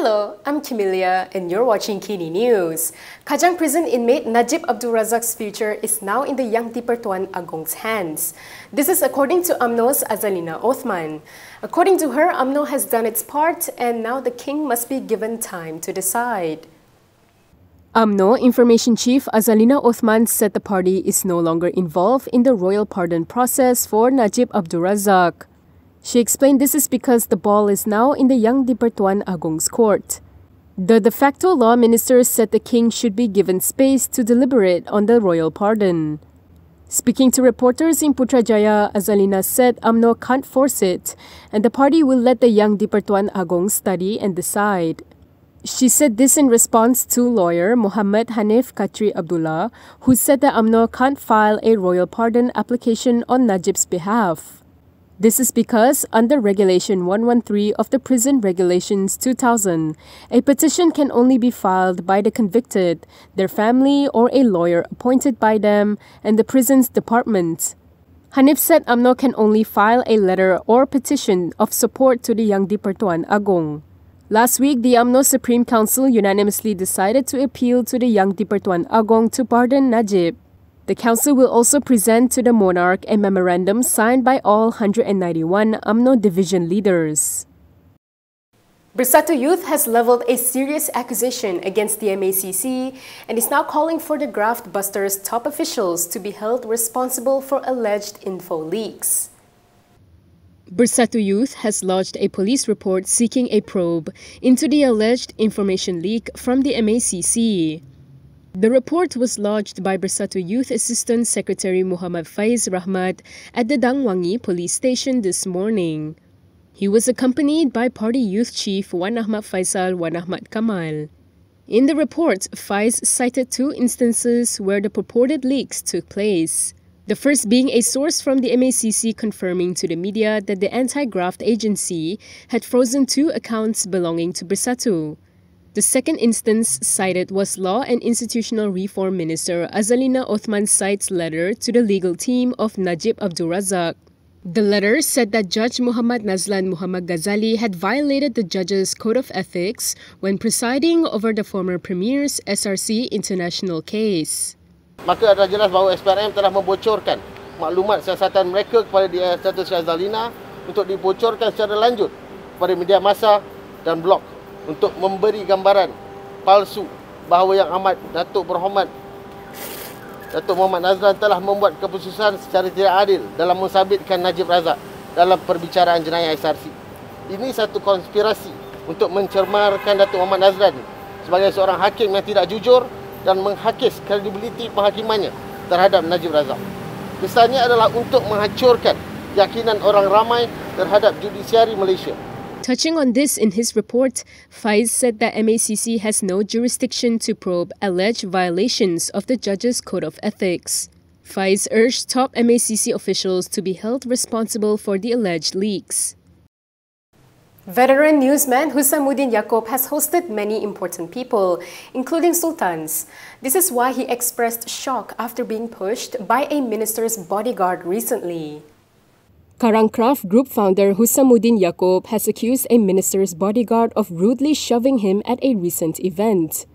Hello, I'm Camelia and you're watching KiniNews. Kajang prison inmate Najib Abdul Razak's future is now in the Yang di Pertuan Agong's hands. This is according to Umno's Azalina Othman. According to her, Umno has done its part and now the king must be given time to decide. Umno Information Chief Azalina Othman said the party is no longer involved in the royal pardon process for Najib Abdul Razak. She explained this is because the ball is now in the Yang di Pertuan Agong's court. The de facto law minister said the king should be given space to deliberate on the royal pardon. Speaking to reporters in Putrajaya, Azalina said Umno can't force it and the party will let the Yang di Pertuan Agong study and decide. She said this in response to lawyer Muhammad Hanif Katri Abdullah, who said that Umno can't file a royal pardon application on Najib's behalf. This is because, under Regulation 113 of the Prison Regulations 2000, a petition can only be filed by the convicted, their family or a lawyer appointed by them, and the prison's department. Hanif said Umno can only file a letter or petition of support to the Yang di Pertuan Agong. Last week, the Umno Supreme Council unanimously decided to appeal to the Yang di Pertuan Agong to pardon Najib. The council will also present to the monarch a memorandum signed by all 191 Umno division leaders. Bersatu Youth has leveled a serious accusation against the MACC and is now calling for the graft busters' top officials to be held responsible for alleged info leaks. Bersatu Youth has lodged a police report seeking a probe into the alleged information leak from the MACC. The report was lodged by Bersatu Youth Assistant Secretary Muhammad Faiz Rahmat at the Dangwangi police station this morning. He was accompanied by Party Youth Chief Wan Ahmad Faisal Wan Ahmad Kamal. In the report, Faiz cited two instances where the purported leaks took place. The first being a source from the MACC confirming to the media that the anti-graft agency had frozen two accounts belonging to Bersatu. The second instance cited was Law and Institutional Reform Minister Azalina Othman Said's letter to the legal team of Najib Abdul Razak. The letter said that Judge Muhammad Nazlan Muhammad Ghazali had violated the judge's code of ethics when presiding over the former Premier's SRC international case. Maka adalah jelas bahawa SPRM telah membocorkan maklumat siasatan mereka kepada Datuk Seri Azalina untuk dibocorkan secara lanjut kepada media massa dan blog untuk memberi gambaran palsu bahawa Yang Amat Datuk Berhormat Datuk Muhammad Nazlan telah membuat keputusan secara tidak adil dalam mensabitkan Najib Razak dalam perbicaraan jenayah SRC. Ini satu konspirasi untuk mencemarkan Datuk Muhammad Nazlan sebagai seorang hakim yang tidak jujur dan menghakis kredibiliti penghakimannya terhadap Najib Razak. Kesannya adalah untuk menghancurkan keyakinan orang ramai terhadap judisiari Malaysia. Touching on this in his report, Faiz said that MACC has no jurisdiction to probe alleged violations of the judge's code of ethics. Faiz urged top MACC officials to be held responsible for the alleged leaks. Veteran newsman Husamuddin Yaakob has hosted many important people, including sultans. This is why he expressed shock after being pushed by a minister's bodyguard recently. Karangkraf Group founder Husamuddin Yaakob has accused a minister's bodyguard of rudely shoving him at a recent event.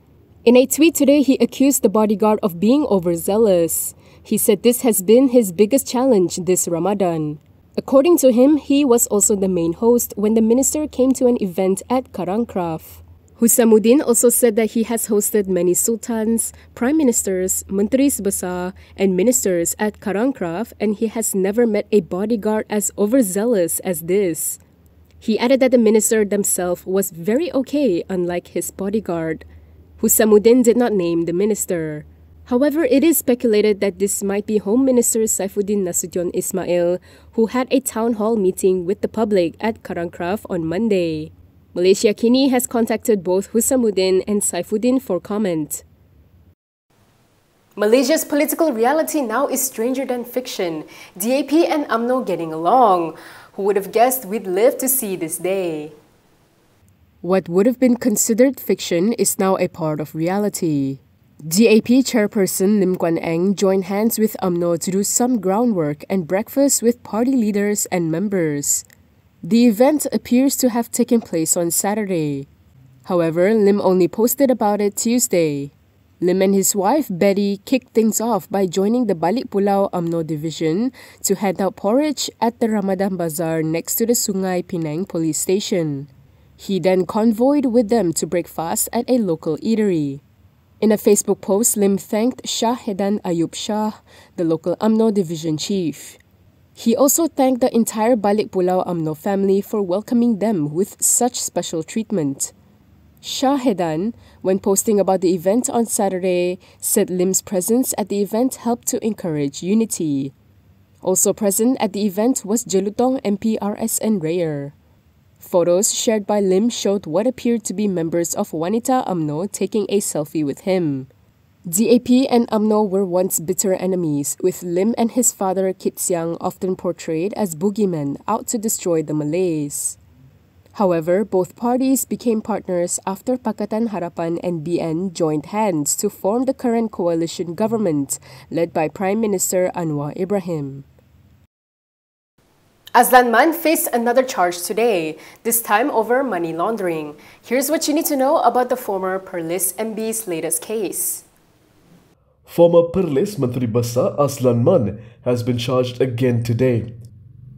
In a tweet today, he accused the bodyguard of being overzealous. He said this has been his biggest challenge this Ramadan. According to him, he was also the main host when the minister came to an event at Karangkraf. Husamuddin also said that he has hosted many sultans, prime ministers, mentris besar and ministers at Karangkraf and he has never met a bodyguard as overzealous as this. He added that the minister themselves was very okay unlike his bodyguard. Husamuddin did not name the minister. However, it is speculated that this might be Home Minister Saifuddin Nasution Ismail, who had a town hall meeting with the public at Karangkraf on Monday. Malaysia Kini has contacted both Husamuddin and Saifuddin for comment. Malaysia's political reality now is stranger than fiction. DAP and UMNO getting along. Who would have guessed we'd live to see this day? What would have been considered fiction is now a part of reality. DAP chairperson Lim Kuan Eng joined hands with UMNO to do some groundwork and breakfast with party leaders and members. The event appears to have taken place on Saturday. However, Lim only posted about it Tuesday. Lim and his wife, Betty, kicked things off by joining the Balik Pulau Umno division to hand out porridge at the Ramadan Bazaar next to the Sungai Penang police station. He then convoyed with them to break fast at a local eatery. In a Facebook post, Lim thanked Shahedan Ayub Shah, the local Umno division chief. He also thanked the entire Balik Pulau Umno family for welcoming them with such special treatment. Shahedan, when posting about the event on Saturday, said Lim's presence at the event helped to encourage unity. Also present at the event was Jelutong MP RSN Rayer. Photos shared by Lim showed what appeared to be members of Wanita Umno taking a selfie with him. DAP and Umno were once bitter enemies, with Lim and his father Kit Siang often portrayed as boogeymen out to destroy the Malays. However, both parties became partners after Pakatan Harapan and BN joined hands to form the current coalition government, led by Prime Minister Anwar Ibrahim. Azlan faced another charge today, this time over money laundering. Here's what you need to know about the former Perlis MB's latest case. Former Perlis Menteri Besar Azlan has been charged again today.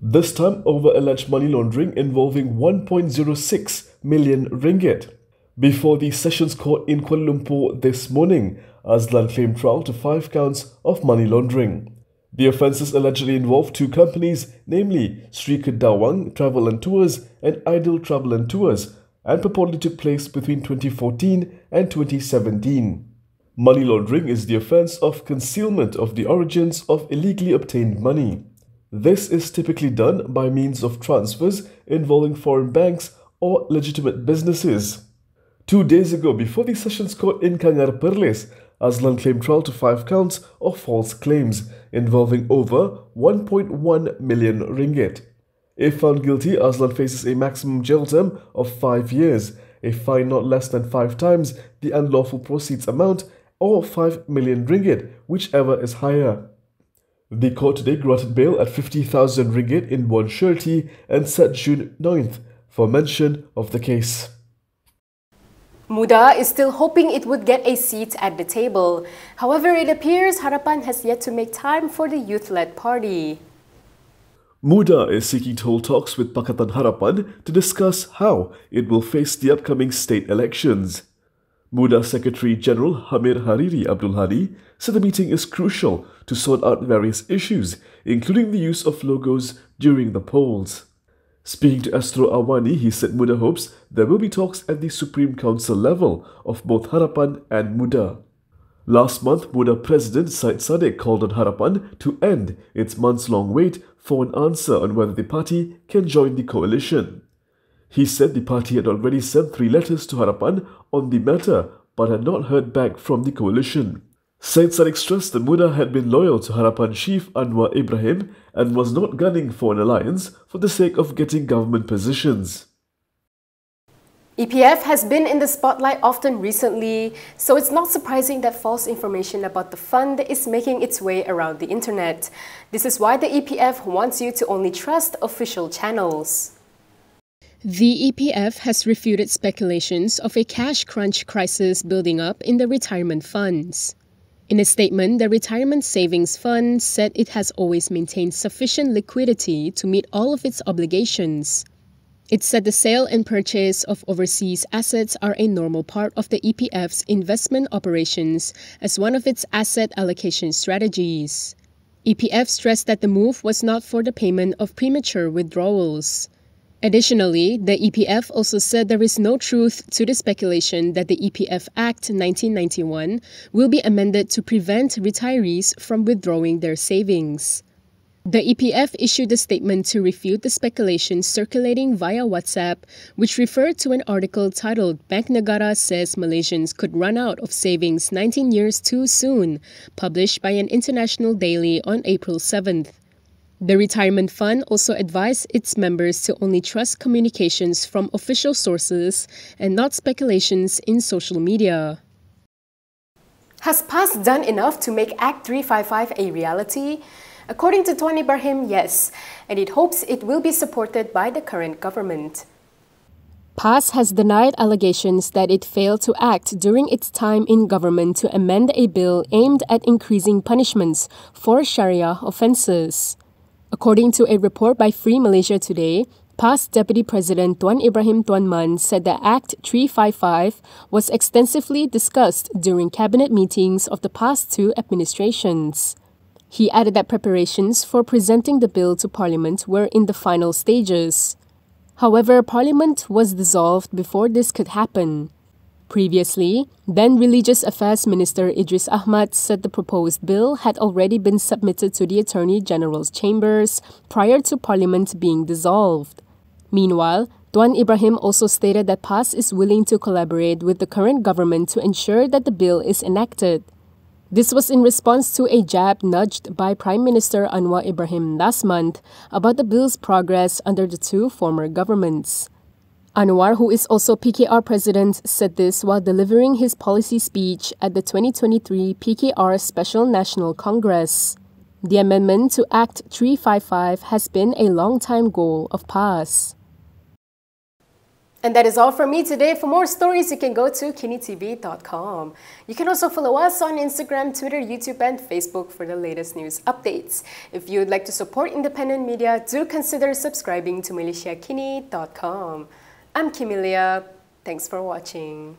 This time over alleged money laundering involving 1.06 million ringgit. Before the Sessions Court in Kuala Lumpur this morning, Azlan claimed trial to 5 counts of money laundering. The offences allegedly involved 2 companies, namely Sri Kedawang Travel and Tours and Ideal Travel and Tours, and purportedly took place between 2014 and 2017. Money laundering is the offence of concealment of the origins of illegally obtained money. This is typically done by means of transfers involving foreign banks or legitimate businesses. 2 days ago, before the Sessions Court in Kangar Perlis, Azlan claimed trial to 5 counts of false claims involving over 1.1 million ringgit. If found guilty, Azlan faces a maximum jail term of 5 years, a fine not less than 5 times the unlawful proceeds amount, or 5 million ringgit, whichever is higher. The court today granted bail at 50,000 ringgit in bond surety and set June 9th for mention of the case. Muda is still hoping it would get a seat at the table. However, it appears Harapan has yet to make time for the youth-led party. Muda is seeking to hold talks with Pakatan Harapan to discuss how it will face the upcoming state elections. Muda Secretary General Hamir Hariri Abdul Hadi said the meeting is crucial to sort out various issues, including the use of logos during the polls. Speaking to Astro Awani, he said Muda hopes there will be talks at the Supreme Council level of both Harapan and Muda. Last month, Muda President Syed Saddiq called on Harapan to end its months-long wait for an answer on whether the party can join the coalition. He said the party had already sent 3 letters to Harapan on the matter but had not heard back from the coalition. Syed Saddiq stressed that Muda had been loyal to Harapan chief Anwar Ibrahim and was not gunning for an alliance for the sake of getting government positions. EPF has been in the spotlight often recently, so it's not surprising that false information about the fund is making its way around the internet. This is why the EPF wants you to only trust official channels. The EPF has refuted speculations of a cash crunch crisis building up in the retirement funds. In a statement, the Retirement Savings Fund said it has always maintained sufficient liquidity to meet all of its obligations. It said the sale and purchase of overseas assets are a normal part of the EPF's investment operations as one of its asset allocation strategies. EPF stressed that the move was not for the payment of premature withdrawals. Additionally, the EPF also said there is no truth to the speculation that the EPF Act 1991 will be amended to prevent retirees from withdrawing their savings. The EPF issued a statement to refute the speculation circulating via WhatsApp, which referred to an article titled "Bank Negara Says Malaysians Could Run Out of Savings 19 Years Too Soon," published by an international daily on April 7th. The retirement fund also advised its members to only trust communications from official sources and not speculations in social media. Has PAS done enough to make Act 355 a reality? According to Tuan Ibrahim, yes, and it hopes it will be supported by the current government. PAS has denied allegations that it failed to act during its time in government to amend a bill aimed at increasing punishments for Sharia offences. According to a report by Free Malaysia Today, PAS Deputy President Tuan Ibrahim Tuan Man said that Act 355 was extensively discussed during cabinet meetings of the past two administrations. He added that preparations for presenting the bill to Parliament were in the final stages. However, Parliament was dissolved before this could happen. Previously, then Religious Affairs Minister Idris Ahmad said the proposed bill had already been submitted to the Attorney General's chambers prior to Parliament being dissolved. Meanwhile, Tuan Ibrahim also stated that PAS is willing to collaborate with the current government to ensure that the bill is enacted. This was in response to a jab nudged by Prime Minister Anwar Ibrahim last month about the bill's progress under the two former governments. Anwar, who is also PKR president, said this while delivering his policy speech at the 2023 PKR Special National Congress. The amendment to Act 355 has been a long-time goal of PAS. And that is all from me today. For more stories, you can go to KiniTV.com. You can also follow us on Instagram, Twitter, YouTube, and Facebook for the latest news updates. If you would like to support independent media, do consider subscribing to MalaysiaKini.com. I'm Kimilia. Thanks for watching.